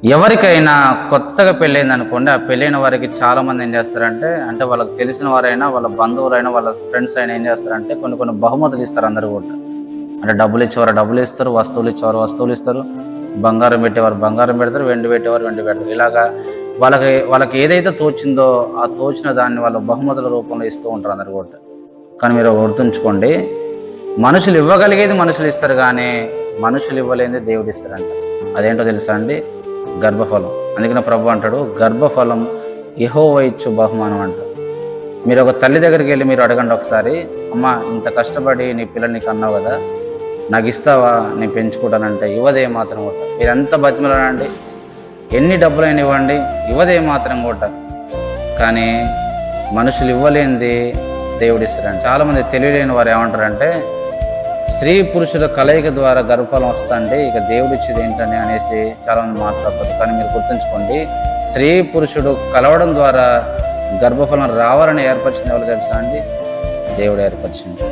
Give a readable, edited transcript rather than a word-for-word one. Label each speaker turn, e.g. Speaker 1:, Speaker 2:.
Speaker 1: ఎవరికైనా కొత్తగా పెళ్ళైంది అనుకోండి, ఆ పెళ్ళైన వారికి చాలామంది ఏం చేస్తారంటే, అంటే వాళ్ళకి తెలిసిన వారైనా, వాళ్ళ బంధువులైనా, వాళ్ళ ఫ్రెండ్స్ అయినా ఏం చేస్తారంటే కొన్ని బహుమతులు ఇస్తారు అందరూ కూడా. అంటే డబ్బులు ఇచ్చేవారు డబ్బులు ఇస్తారు, వస్తువులు ఇచ్చేవారు వస్తువులు ఇస్తారు, బంగారం పెట్టేవారు బంగారం పెడతారు, వెండి పెట్టేవారు వెండి పెడతారు. ఇలాగా వాళ్ళకి ఏదైతే తోచిందో ఆ తోచిన దాన్ని వాళ్ళు బహుమతుల రూపంలో ఇస్తూ ఉంటారు అందరు కూడా. కానీ మీరు గుర్తుంచుకోండి, మనుషులు ఇవ్వగలిగేది మనుషులు ఇస్తారు, కానీ మనుషులు ఇవ్వలేనిది దేవుడు ఇస్తారంట. అదేంటో తెలుసా అండి? గర్భఫలం. అందుకనే ప్రభు అంటాడు, గర్భఫలం యెహోవా ఇచ్చు బహుమానం అంట. మీరు ఒక తల్లి దగ్గరికి వెళ్ళి మీరు అడగండి ఒకసారి, అమ్మ ఇంత కష్టపడి నీ పిల్లల్ని కన్నావు కదా, నాకు ఇస్తావా, నేను పెంచుకుంటానంటే ఇవ్వదే మాత్రం కూడా. మీరు ఎంత బతిమలాడండి, ఎన్ని డబ్బులైనా ఇవ్వండి, ఇవ్వదే మాత్రం కూడా. కానీ మనుషులు ఇవ్వలేనిది దేవుడు ఇస్తారండి. చాలామంది తెలియలేని వారు ఏమంటారంటే, స్త్రీ పురుషుల కలయిక ద్వారా గర్భఫలం వస్తుందండి, ఇక దేవుడు ఇచ్చేది ఏంటని అనేసి చాలామంది మాట్లాడతారు. కానీ మీరు గుర్తుంచుకోండి, స్త్రీ పురుషుడు కలవడం ద్వారా గర్భఫలం రావాలని ఏర్పరిచింది ఎవరు తెలుసా అండి? దేవుడు ఏర్పరిచింది.